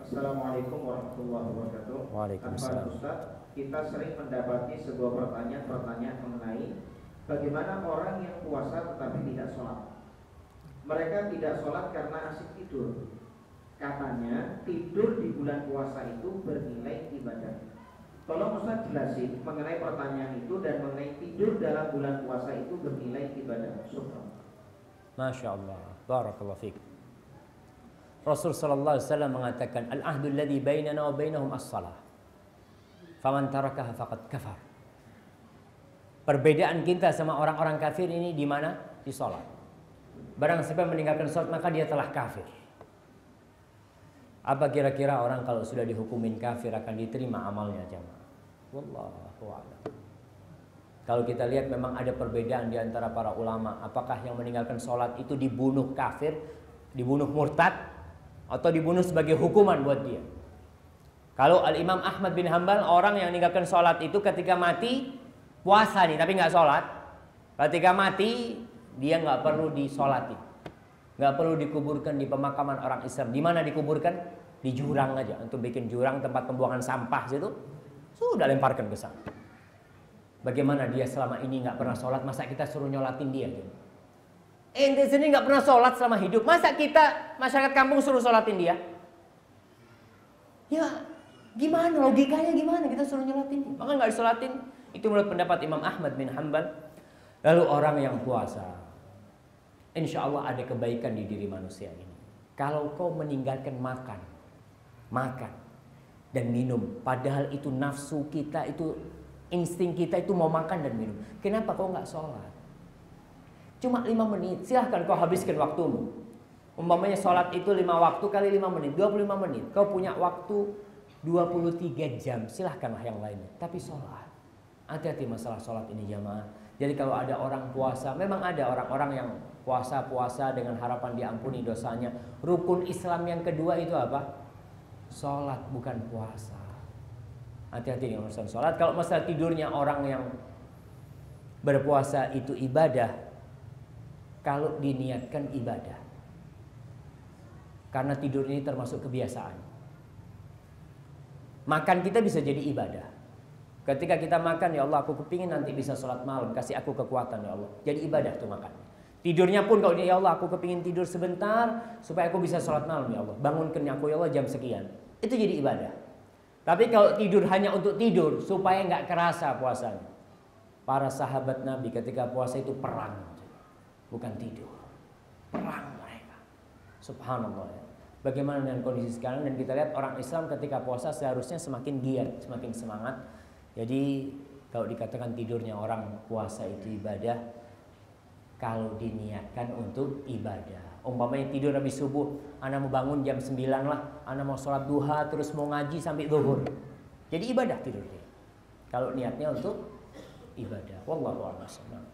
Assalamualaikum warahmatullahi wabarakatuh. Waalaikumsalam. Ustaz, kita sering mendapati sebuah pertanyaan mengenai bagaimana orang yang puasa tetapi tidak sholat. Mereka tidak sholat karena asik tidur. Katanya tidur di bulan puasa itu bernilai ibadah. Tolong Ustaz jelasin mengenai pertanyaan itu dan mengenai tidur dalam bulan puasa itu bernilai ibadah. Syukran. Masya Allah. Barakallahu fiik. Rasul sallallahu alaihi wasallam mengatakan al-ahdu alladhi bainana wa bainahum as-salah. Faman tarakaha faqad kafar. Perbedaan kita sama orang-orang kafir ini di mana? Di salat. Barang siapa meninggalkan salat maka dia telah kafir. Apa kira-kira orang kalau sudah dihukumin kafir akan diterima amalnya, jemaah? Wallahu a'lam. Kalau kita lihat memang ada perbedaan di antara para ulama, apakah yang meninggalkan salat itu dibunuh kafir, dibunuh murtad, atau dibunuh sebagai hukuman buat dia. Kalau Al-Imam Ahmad bin Hanbal, orang yang meninggalkan sholat itu ketika mati, puasa nih tapi nggak sholat, ketika mati dia nggak perlu disolatin, nggak perlu dikuburkan di pemakaman orang Islam. Di mana dikuburkan? Di jurang aja. Untuk bikin jurang tempat pembuangan sampah situ, sudah lemparkan ke sana. Bagaimana dia selama ini nggak pernah sholat, masa kita suruh nyolatin dia gitu? Ente sendiri nggak pernah sholat selama hidup, masa kita masyarakat kampung suruh sholatin dia? Ya gimana, logikanya gimana kita suruh nyolatin dia? Maka nggak disolatin. Itu menurut pendapat Imam Ahmad bin Hanbal. Lalu orang yang puasa, insya Allah ada kebaikan di diri manusia ini. Kalau kau meninggalkan makan dan minum, padahal itu nafsu kita, itu insting kita itu mau makan dan minum. Kenapa kau nggak sholat? Cuma 5 menit, silahkan kau habiskan waktumu. Umpamanya sholat itu 5 waktu kali 5 menit, 25 menit. Kau punya waktu 23 jam, silahkanlah yang lainnya. Tapi sholat, hati-hati masalah sholat ini jamaah. Jadi kalau ada orang puasa, memang ada orang-orang yang puasa dengan harapan diampuni dosanya. Rukun Islam yang kedua itu apa? Sholat, bukan puasa. Hati-hati dengan urusan sholat. Kalau masalah tidurnya orang yang berpuasa itu ibadah, kalau diniatkan ibadah, karena tidur ini termasuk kebiasaan. Makan kita bisa jadi ibadah. Ketika kita makan, ya Allah aku kepingin nanti bisa sholat malam, kasih aku kekuatan ya Allah. Jadi ibadah tuh makan. Tidurnya pun kalau ya Allah aku kepingin tidur sebentar supaya aku bisa sholat malam ya Allah. Bangunkan aku ya Allah jam sekian. Itu jadi ibadah. Tapi kalau tidur hanya untuk tidur supaya nggak kerasa puasanya. Para sahabat Nabi ketika puasa itu perang, bukan tidur. Perang mereka. Subhanallah ya. Bagaimana dengan kondisi sekarang? Dan kita lihat orang Islam ketika puasa seharusnya semakin giat, semakin semangat. Jadi kalau dikatakan tidurnya orang puasa itu ibadah, kalau diniatkan untuk ibadah. Umpamanya tidur habis subuh, anak mau bangun jam 9 lah, anak mau sholat duha terus mau ngaji sampai zuhur. Jadi ibadah tidurnya. Kalau niatnya untuk ibadah. Wallahu a'lam.